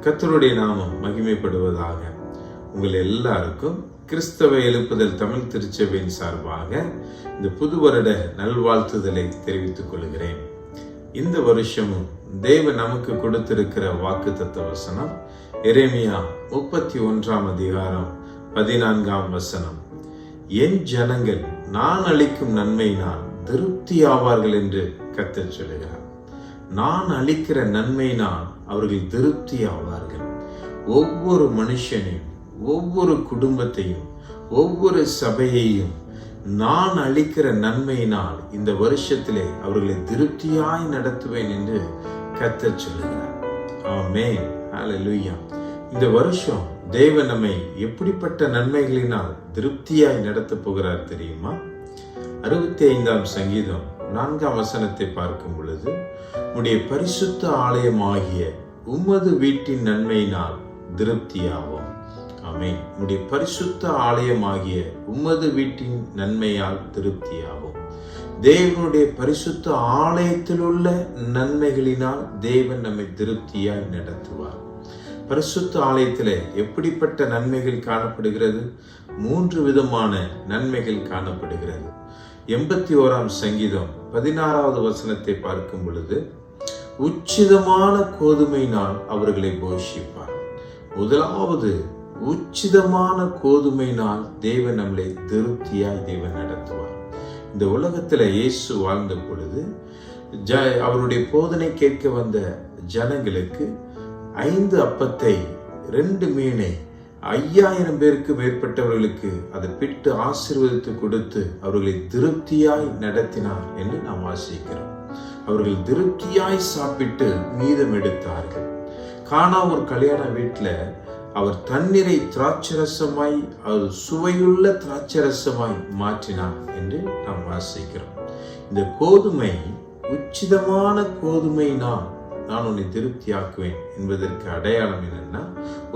கர்த்தருடைய நாமம் மகிமைப்படுவதாக. உங்கள் எல்லாருக்கும் கிறிஸ்தவ எழுப்புதல் தமிழ் திருச்சபையின் சார்பாக இந்த புது வருட நல்வாழ்த்துதலை தெரிவித்துக் கொள்கிறேன். இந்த வருஷமும் தேவன் நமக்கு கொடுத்திருக்கிற வாக்குத்தத்த வசனம் எரேமியா 31 அதிகாரம் 14 வசனம். என் ஜனங்கள் நான் அளிக்கும் நன்மையினால் திருப்தி ஆவார்கள் என்று கர்த்தர் சொல்லுகிறார். நான் அளிக்கிற நன்மையினால் அவர்கள் திருப்தி ஆவார்கள். ஒவ்வொரு மனுஷனையும், ஒவ்வொரு குடும்பத்தையும், ஒவ்வொரு சபையையும் நான் அளிக்கிற நன்மையினால் இந்த வருஷத்திலே அவர்களை திருப்தியாய் நடத்துவேன் என்று கர்த்தர் சொல்லுகிறார். ஆமென், ஹல்லேலூயா. இந்த வருஷம் தேவன் நம்மை எப்படிப்பட்ட நன்மைகளினால் திருப்தியாய் நடத்த போகிறார் தெரியுமா? 65 சங்கீதம் 4 வசனத்தை பார்க்கும் பொழுது, உம்முடைய பரிசுத்த ஆலயமாகிய உமது வீட்டின் நன்மையினால் திருப்தியாவோம். ஆமென். உம்முடைய பரிசுத்த ஆலயமாகிய உமது வீட்டின் நன்மையால் திருப்தியாவோம். தேவனுடைய பரிசுத்த ஆலயத்தில் உள்ள நன்மைகளினால் தேவன் நம்மை திருப்தியாய் நடத்துவார். பரிசுத்த ஆலயத்திலே எப்படிப்பட்ட நன்மைகள் காணப்படுகிறது? 3 விதமான நன்மைகள் காணப்படுகிறது. 81 சங்கீதம் 16 வசனத்தை பார்க்கும் பொழுது, உச்சிதமான கோதுமையினால் அவர்களை போஷிப்பார். முதலாவது, உச்சிதமான கோதுமையினால் தேவன் நம்மளை திருப்தியாய் தேவன் நடத்துவார். இந்த உலகத்துல இயேசு வாழ்ந்த பொழுது அவருடைய போதனை கேட்க வந்த ஜனங்களுக்கு 5 அப்பத்தை 2 மீனை 5000 பேருக்கு மேற்பட்டவர்களுக்கு அதை பிட்டு ஆசீர்வதித்து கொடுத்து அவர்களை திருப்தியாய் நடத்தினார் என்று நாம் வாசிக்கிறோம். அவர்கள் திருப்தியாய் சாப்பிட்டு மீதம் எடுத்தார்கள். கானா ஒரு கல்யாண வீட்டுல அவர் தண்ணீரை திராட்சரசமாய், அது சுவையுள்ள திராட்சரசமாய் மாற்றினார் என்று நாம் வாசிக்கிறோம். இந்த கோதுமை, உச்சிதமான கோதுமையினால் நான் உன்னை திருப்தியாக்குவேன் என்பதற்கு அடையாளம் என்னன்னா,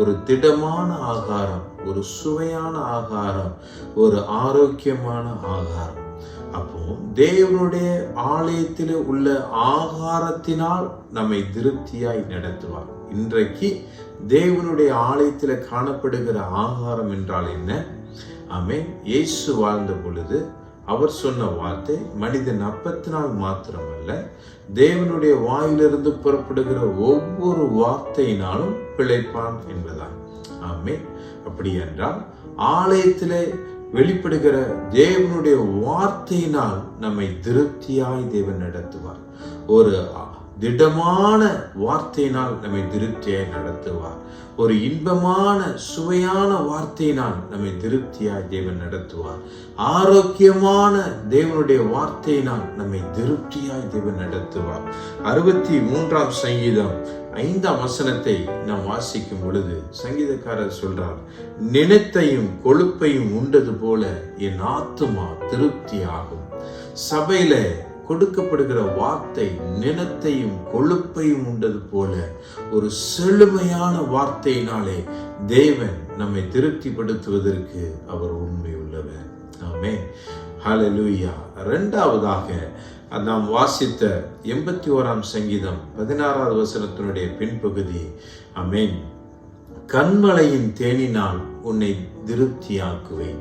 ஒரு திடமான ஆகாரம், ஒரு சுவையான ஆகாரம், ஒரு ஆரோக்கியமான ஆகாரம். அப்போ தேவனுடைய ஆலயத்தில் உள்ள ஆகாரத்தினால் நம்மை திருப்தியாய் நடத்துவார். இன்றைக்கு தேவனுடைய ஆலயத்தில் காணப்படுகிற ஆகாரம் என்றால் என்ன? ஆமென். இயேசு வாழ்ந்த பொழுது அவர் சொன்ன வார்த்தை, மனிதன் அப்பத்தினால் மாத்திரமல்ல, தேவனுடைய வாயிலிருந்து புறப்படுகிற ஒவ்வொரு வார்த்தையினாலும் பிழைப்பான் என்பதான். ஆமென். அப்படி என்றால் ஆலயத்திலே வெளிப்படுகிற தேவனுடைய வார்த்தையினால் நம்மை திருப்தியாய் தேவன் நடத்துவார். ஒரு திடமான வார்த்தையினால் நம்மை திருப்தியாய் நடத்துவார். ஒரு இன்பமான சுவையான வார்த்தையினால் நம்மை திருப்தியாய் தேவன் நடத்துவார். ஆரோக்கியமான தேவனுடைய வார்த்தையினால் நம்மை திருப்தியாய் தேவன் நடத்துவார். 63 சங்கீதம் 5 வசனத்தை நாம் வாசிக்கும் பொழுது சங்கீதக்காரர் சொல்றார், நினைத்தையும் கொழுப்பையும் உண்டது போல என் ஆத்துமா திருப்தி ஆகும். சபையில கொடுக்கப்படுகிற வார்த்தை நினத்தையும் கொழுப்பையும் உண்டது போல ஒரு செழுமையான வார்த்தையினாலே தேவன் நம்மை திருப்திப்படுத்துவதற்கு அவர் உண்மை உள்ளவர். ஆமென், ஹல்லேலூயா. 2வதாக நாம் வாசித்த 81 சங்கீதம் 16 வசனத்தினுடைய பின்பகுதி, ஆமென், கன்மலையின் தேனினால் உன்னை திருப்தியாக்குவேன்.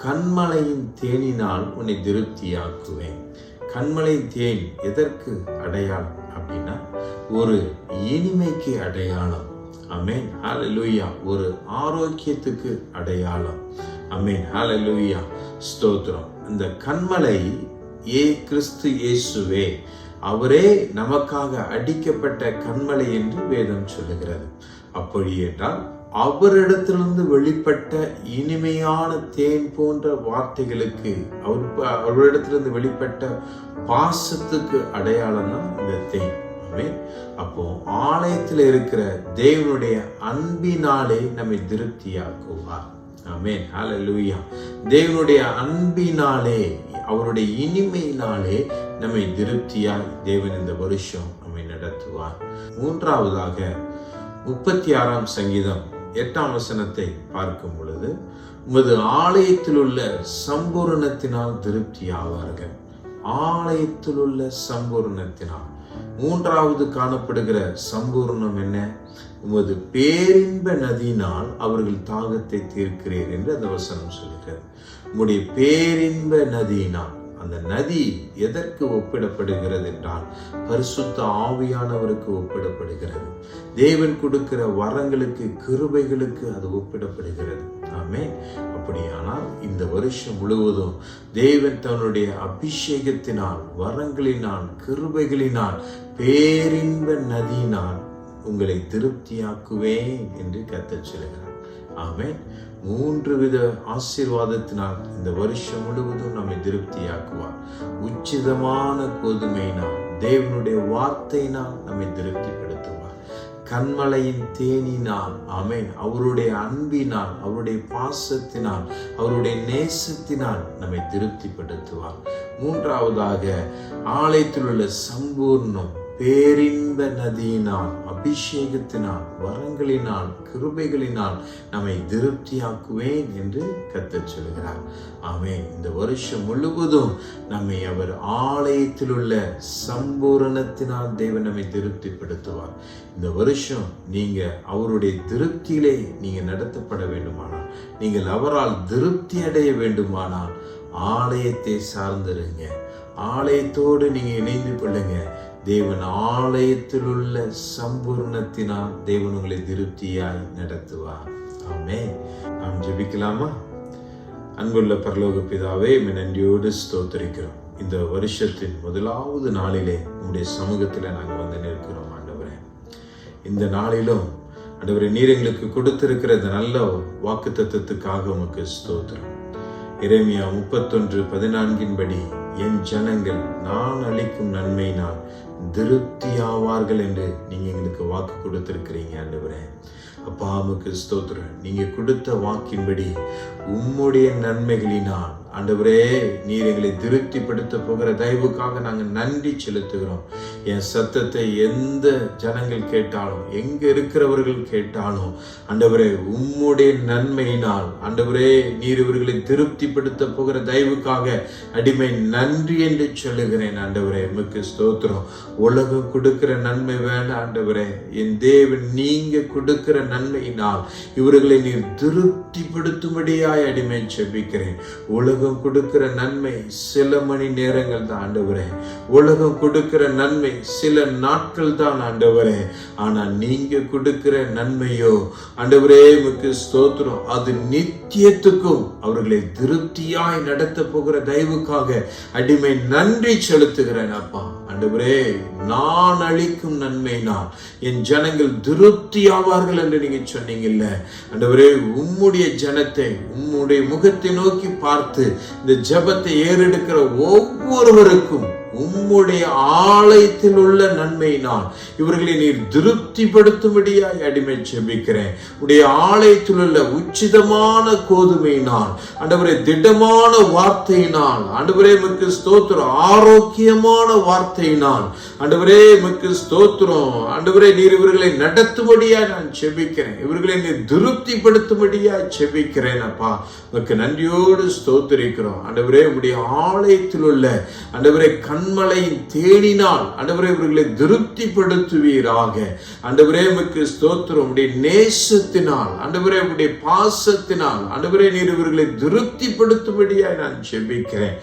கன்மலையின் தேனினால் உன்னை திருப்தியாக்குவேன். கன்மலை தேன் எதற்கு அடையாளம் அப்படின்னா, ஒரு இனிமைக்கு அடையாளம். ஆமென், ஹல்லேலூயா. ஒரு ஆரோக்கியத்துக்கு அடையாளம். ஆமென், ஹல்லேலூயா, ஸ்தோத்திரம். இந்த கன்மலை கிறிஸ்து இயேசுவே, அவரே நமக்காக அடிக்கப்பட்ட கன்மலை என்று வேதம் சொல்லுகிறது. அப்படி என்றால் அவரிடத்திலிருந்து வெளிப்பட்ட இனிமையான தேன் போன்ற வார்த்தைகளுக்கு, அவரிடத்திலிருந்து வெளிப்பட்ட பாசத்துக்கு அடையாளம் தான் இந்த தேன். அப்போ ஆலயத்தில் இருக்கிற தேவனுடைய அன்பினாலே நம்மை திருப்தியாக்குவார். ஆமென், ஹல்லேலூயா. தேவனுடைய அன்பினாலே, அவருடைய இனிமையினாலே நம்மை திருப்தியாய் தேவன் இந்த வருஷம் நம்மை நடத்துவார். 3வதாக 36 சங்கீதம் 8 வசனத்தை பார்க்கும் பொழுது, உமது ஆலயத்தில் உள்ள சம்பூரணத்தினால் திருப்தி ஆவார்கள். ஆலயத்தில் உள்ள சம்பூர்ணத்தினால். மூன்றாவது காணப்படுகிற சம்பூர்ணம் என்ன? உமது பேரின்ப நதியினால் அவர்கள் தாகத்தை தீர்க்கிறீர் என்று அந்த வசனம் சொல்கிறது. உம்முடைய பேரின்ப நதியினால். அந்த நதி எதற்கு ஒப்பிடப்படுகிறது என்றால் பரிசுத்த ஆவியானவருக்கு ஒப்பிடப்படுகிறது. தேவன் கொடுக்கிற வரங்களுக்கு, கிருபைகளுக்கு அது ஒப்பிடப்படுகிறது. ஆமென். அப்படியானால் இந்த வருஷம் முழுவதும் தேவன் தன்னுடைய அபிஷேகத்தினால், வரங்களினால், கிருபைகளினால், பேரின்ப நதியினால் உங்களை திருப்தியாக்குவேன் என்று கர்த்தர் சொல்கிறார். ஆமென். 3 வித ஆசீர்வாதத்தினால் இந்த வருஷம் முழுவதும் நம்மை திருப்தியாக்குவார். உச்சிதமான கோதுமையினால், தேவனுடைய வார்த்தையினால் நம்மை திருப்திப்படுத்துவார். கண்மலையின் தேனினால், ஆமென், அவருடைய அன்பினால், அவருடைய பாசத்தினால், அவருடைய நேசத்தினால் நம்மை திருப்திப்படுத்துவார். மூன்றாவதாக ஆலயத்தில் உள்ள சம்பூர்ணம், பேரின்ப நதியினால், அபிஷேகத்தினால், வரங்களினால், கிருபைகளினால் நம்மை திருப்தியாக்குவேன் என்று கர்த்தர் சொல்கிறார். ஆமென். இந்த வருஷம் முழுவதும் நம்மை அவர் ஆலயத்தில் உள்ள சம்பூரணத்தினால் தேவன் நம்மை திருப்திப்படுத்துவார். இந்த வருஷம் நீங்க அவருடைய திருப்தியிலே நீங்க நடத்தப்பட வேண்டுமானால், நீங்கள் அவரால் திருப்தி அடைய வேண்டுமானால் ஆலயத்தை சார்ந்திருங்க. ஆலயத்தோடு நீங்க இணைந்து கொள்ளுங்க. தேவன் ஆலயத்தில் உள்ள சம்பூர்ணத்தினால் தேவன் உங்களை திருப்தியாய் நடத்துவார். ஆமென். நாம் ஜெபிக்கலாமா? அன்புள்ள பரலோக பிதாவே, நன்றியோடு ஸ்தோத்திரிக்கிறோம். இந்த வருஷத்தின் முதலாவது நாளிலே உங்களுடைய சமூகத்தில் நாங்கள் வந்து நிற்கிறோம். ஆண்டவரே, இந்த நாளிலும் ஆண்டவரே நீர் எங்களுக்கு கொடுத்திருக்கிற இந்த நல்ல வாக்குத்தத்தத்துக்காக உமக்கு ஸ்தோத்திரம். எரேமியா 31:14 என் ஜனங்கள் நான் அளிக்கும் நன்மையினால் திருப்தியாவார்கள் என்று நீங்க எங்களுக்கு வாக்கு கொடுத்திருக்கிறீங்க. ஆண்டவரே அப்பா, உமக்கு ஸ்தோத்திரம். நீங்க கொடுத்த வாக்கின்படி உம்முடைய நன்மைகளினால் ஆண்டவரே நீர் எங்களை திருப்திப்படுத்த போகிற தயவுக்காக நாங்கள் நன்றி செலுத்துகிறோம். என் சத்தத்தை எந்த ஜனங்கள் கேட்டாலும், எங்க இருக்கிறவர்கள் கேட்டாலும் ஆண்டவரே உம்முடைய நன்மையினால் ஆண்டவரே நீர் இவர்களை திருப்திப்படுத்த போகிற தயவுக்காக அடிமை நன்றி என்று சொல்லுகிறேன். ஆண்டவரே உமக்கு ஸ்தோத்திரம். உலகம் கொடுக்கிற நன்மை வேண்டாம் ஆண்டவரே. என் தேவன் நீங்க கொடுக்கிற நன்மையினால் இவர்களை நீர் திருப்திப்படுத்தும்படியாய் அடிமை செபிக்கிறேன். உலகம் கொடுக்கிற நன்மை சில மணி நேரங்கள் தான் ஆண்டவரே. உலகம் கொடுக்கிற நன்மை சில நாட்கள் தான் ஆண்டவரே. ஆனா நீங்க கொடுக்கிற நன்மையோ ஆண்டவரே உமக்கு ஸ்தோத்திரம், அது நித்தியத்துக்கும் அவர்களை திருப்தியாய் நடத்த போகிற தயவுக்காக அடிமை நன்றி செலுத்துகிறேன். அப்பா ஆண்டவரே, நான் அளிக்கும் நன்மையினால் என் ஜனங்கள் திருப்தி ஆவார்கள் என்று நீங்க சொன்னீங்கல்ல ஆண்டவரே. உம்முடைய ஜனத்தை உம்முடைய முகத்தை நோக்கி பார்த்து இந்த ஜெபத்தை ஏறெடுக்கிற ஒவ்வொருவருக்கும் உம்முடைய ஆலயத்தில் உள்ள நன்மையினால் இவர்களை நீர் திருப்திப்படுத்தும்படியாய் அடிமை செபிக்கிறேன். உடைய ஆலயத்தில் உள்ள உச்சிதமான கோதுமையினால் ஆண்டவரே, திடமான வார்த்தையினால் ஆண்டவரே உமக்கு ஸ்தோத்திரம், ஆரோக்கியமான வார்த்தையினால் ஆண்டவரே உமக்கு ஸ்தோத்திரம். ஆண்டவரே நீர் இவர்களை நடத்தும்படியாய் நான் செபிக்கிறேன். இவர்களை நீர் திருப்திப்படுத்தும்படியாய் செபிக்கிறேன். அப்பா உமக்கு நன்றியோடு ஸ்தோத்திரிக்கிறோம். ஆண்டவரே உடைய ஆலயத்தில் உள்ள ஆண்டவரே கண்மலையின் தேனினால் ஆண்டவரே இவர்களை திருப்திப்படுத்துவீராக. ஆண்டவரே உமக்கு ஸ்தோத்திரம். உடைய நேசத்தினால் ஆண்டவரே உடைய பாசத்தினால் ஆண்டவரே நீர் இவர்களை திருப்திப்படுத்தும்படியாய் நான் ஜெபிக்கிறேன்.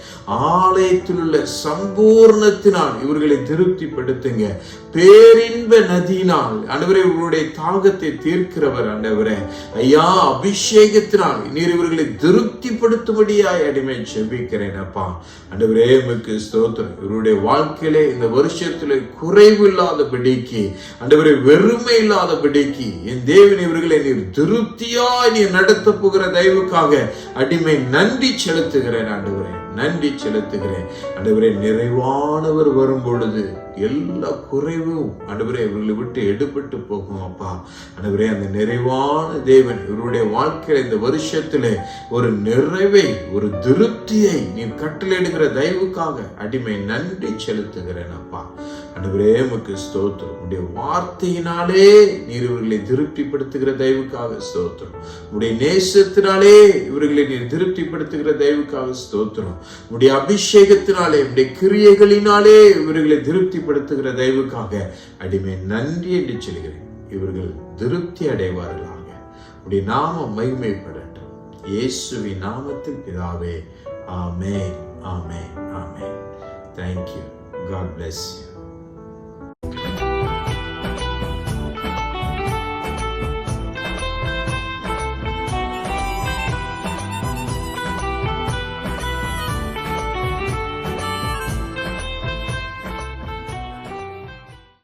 ஆலயத்தில் உள்ள சம்பூர்ணத்தினால் இவர்களை திருப்திப்படுத்துங்க. பேரின்ப நதியினால் ஆண்டவரே இவர்களுடைய தாகத்தை தீர்க்கிறவர் ஆண்டவரே. ஐயா, அபிஷேகத்தினால் நீர் இவர்களை திருப்திப்படுத்தும்படியாய் அடிமை ஜெபிக்கிறேன். அப்பா ஆண்டவரே உமக்கு ஸ்தோத்திரம். இவருடைய வாழ்க்கையிலே இந்த வருஷத்திலே குறைவு இல்லாதபடிக்கு ஆண்டவரே, வெறுமை இல்லாதபடிக்கு என் தேவன் இவர்களை நீர் திருப்தியாய் நீர் நடத்த போகிற தயவுக்காக அடிமை நன்றி செலுத்துகிறேன். ஆண்டவரே நன்றி செலுத்துகிறேன். ஆண்டவரே, நிறைவானவர் வரும் பொழுது எல்லா குறைவும் ஆண்டவரே இவர்களை விட்டு எடுபட்டு போகும். அப்பா ஆண்டவரே, அந்த நிறைவான தேவன் இவருடைய வாழ்க்கையில இந்த வருஷத்திலே ஒரு நிறைவை, ஒரு திருப்தியை நீ கட்டளையிடுகிற தயவுக்காக அடிமை நன்றி செலுத்துகிறேன். அப்பா ஆண்டவரே உமக்கு ஸ்தோத்திரம். உடைய வார்த்தையினாலே நீர் இவர்களை திருப்திப்படுத்துகிற தயவுக்காக ஸ்தோத்திரம். உடைய நேசத்தினாலே இவர்களை நீர் திருப்திப்படுத்துகிற தயவுக்காக ஸ்தோத்திரம். உடைய அபிஷேகத்தினாலே உடைய கிரியைகளினாலே இவர்களை திருப்திப்படுத்துகிற தயவுக்காக அடிமை நன்றி என்று சொல்கிறேன். இவர்கள் திருப்தி அடைவார்களாக. உடைய நாமம் மகிமைப்படட்டும். இயேசுவின் நாமத்தில் பிதாவே. ஆமென், ஆமென், ஆமென். Thank you. God bless you.